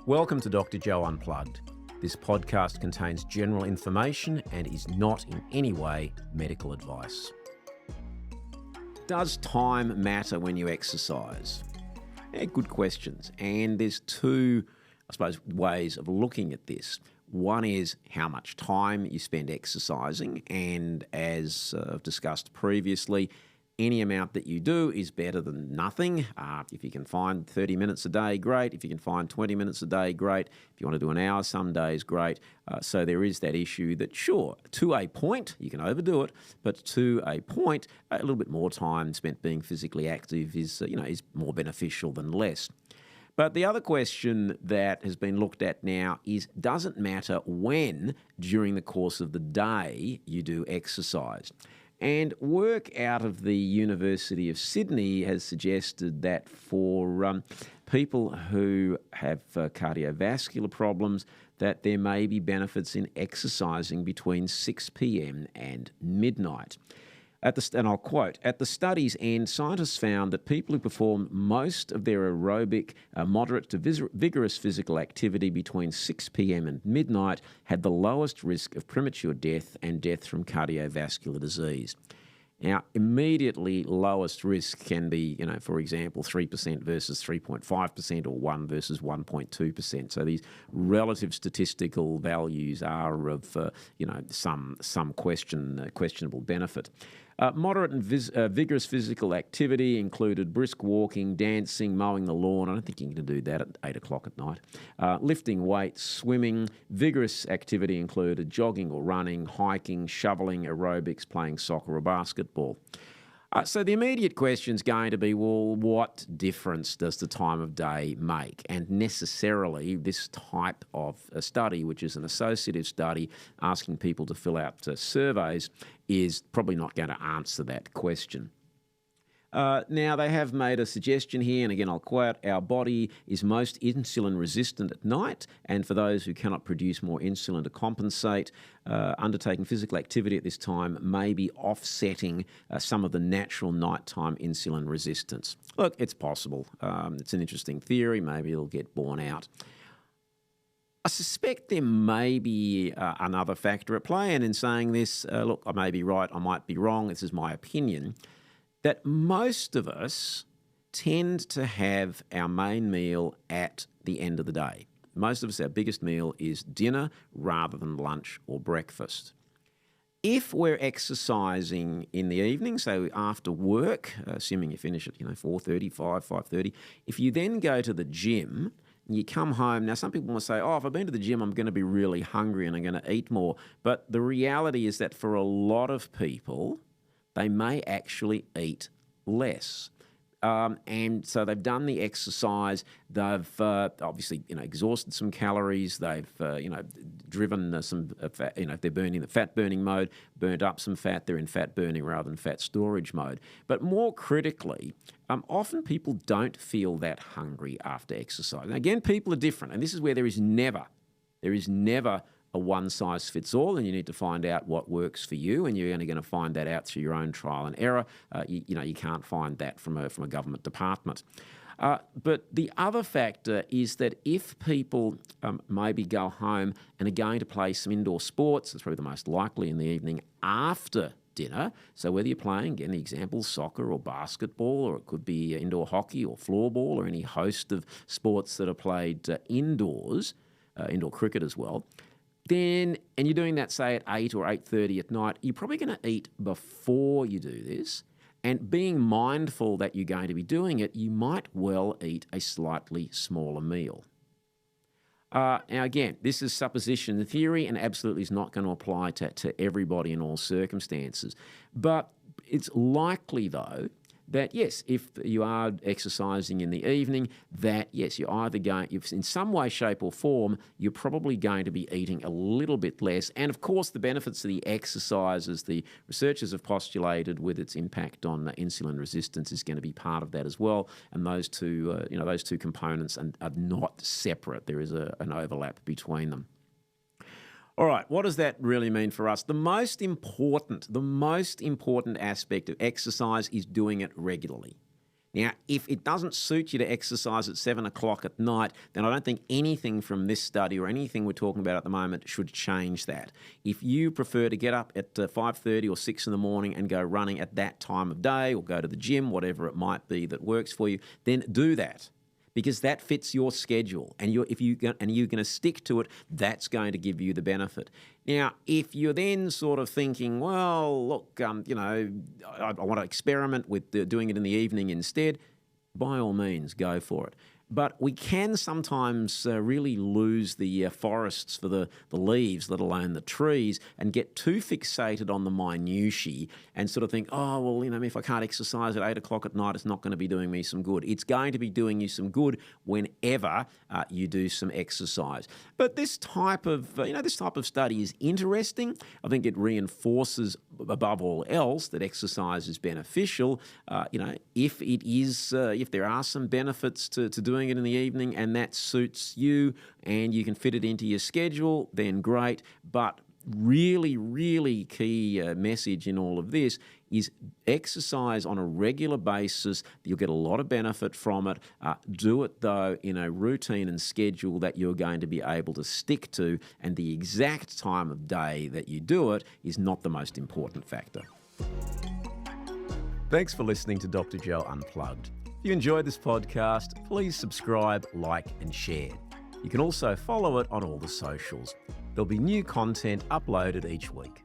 Welcome to Dr Joe Unplugged. This podcast contains general information and is not in any way medical advice. Does time matter when you exercise? Good questions. And there's two, ways of looking at this. One is how much time you spend exercising, and as I've discussed previously, any amount that you do is better than nothing. If you can find 30 minutes a day, great. If you can find 20 minutes a day, great. If you want to do an hour some days, great. So there is that issue that, sure, to a point, you can overdo it, but to a point, a little bit more time spent being physically active is more beneficial than less. But the other question that has been looked at now is, does it matter when during the course of the day you do exercise? And work out of the University of Sydney has suggested that for people who have cardiovascular problems, that there may be benefits in exercising between 6 p.m. and midnight. And I'll quote, "At the study's end, scientists found that people who performed most of their aerobic, moderate to vigorous physical activity between 6 p.m. and midnight had the lowest risk of premature death and death from cardiovascular disease." Now, immediately lowest risk can be, for example, 3% versus 3.5% or 1 versus 1.2%. So these relative statistical values are of, some questionable benefit. Moderate and vigorous physical activity included brisk walking, dancing, mowing the lawn. I don't think you can do that at 8 o'clock at night. Lifting weights, swimming. Vigorous activity included jogging or running, hiking, shoveling, aerobics, playing soccer or basketball. So the immediate question is going to be, well, what difference does the time of day make? And necessarily this type of a study, which is an associative study asking people to fill out surveys, is probably not going to answer that question. Now, they have made a suggestion here, and again, I'll quote, "Our body is most insulin resistant at night, and for those who cannot produce more insulin to compensate, undertaking physical activity at this time may be offsetting some of the natural nighttime insulin resistance." Look, it's possible. It's an interesting theory. Maybe it'll get borne out. I suspect there may be another factor at play, and in saying this, look, I may be right, I might be wrong, this is my opinion, that most of us tend to have our main meal at the end of the day. Most of us, our biggest meal is dinner rather than lunch or breakfast. If we're exercising in the evening, so after work, assuming you finish at 4:30, 5:30, if you then go to the gym, you come home. Now, some people will say, if I've been to the gym, I'm going to be really hungry and I'm going to eat more. But the reality is that for a lot of people, they may actually eat less. And so they've done the exercise, they've obviously exhausted some calories, they've driven some fat, if they're burning the fat burning mode, burnt up some fat, they're in fat burning rather than fat storage mode. But more critically, often people don't feel that hungry after exercise. And again, people are different, and this is where there is never a one-size-fits-all, and you need to find out what works for you, and you're only going to find that out through your own trial and error. You can't find that from a government department. But the other factor is that if people maybe go home and are going to play some indoor sports, it's probably the most likely in the evening after dinner. So whether you're playing, again, the example, soccer or basketball, or it could be indoor hockey or floorball or any host of sports that are played indoors, indoor cricket as well, and you're doing that, say, at 8 or 8:30 at night, you're probably going to eat before you do this. And being mindful that you're going to be doing it, you might well eat a slightly smaller meal. Now, again, this is supposition theory and absolutely is not going to apply to everybody in all circumstances. But it's likely, though, that yes, if you are exercising in the evening, that yes, you're either going, if in some way, shape or form, you're probably going to be eating a little bit less. And of course, the benefits of the exercise, as the researchers have postulated with its impact on insulin resistance, is going to be part of that as well. And those two, those two components are not separate. There is an overlap between them. All right, what does that really mean for us? The most important aspect of exercise is doing it regularly. Now, if it doesn't suit you to exercise at 7 o'clock at night, then I don't think anything from this study or anything we're talking about at the moment should change that. If you prefer to get up at 5:30 or 6 in the morning and go running at that time of day, or go to the gym, whatever it might be that works for you, then do that, because that fits your schedule, and you're going to stick to it. That's going to give you the benefit. Now, if you're then sort of thinking, well, look, I want to experiment with doing it in the evening instead, by all means, go for it. But we can sometimes really lose the forests for the leaves, let alone the trees, and get too fixated on the minutiae and sort of think, oh, well, if I can't exercise at 8 o'clock at night, it's not going to be doing me some good. It's going to be doing you some good whenever you do some exercise. But this type of study is interesting. I think it reinforces, above all else, that exercise is beneficial. If there are some benefits to doing it in the evening and that suits you and you can fit it into your schedule, then great. But really, really key message in all of this is exercise on a regular basis. You'll get a lot of benefit from it. Do it, though, in a routine and schedule that you're going to be able to stick to, and the exact time of day that you do it is not the most important factor. Thanks for listening to Dr. Joe Unplugged. If you enjoyed this podcast, please subscribe, like, and share. You can also follow it on all the socials. There'll be new content uploaded each week.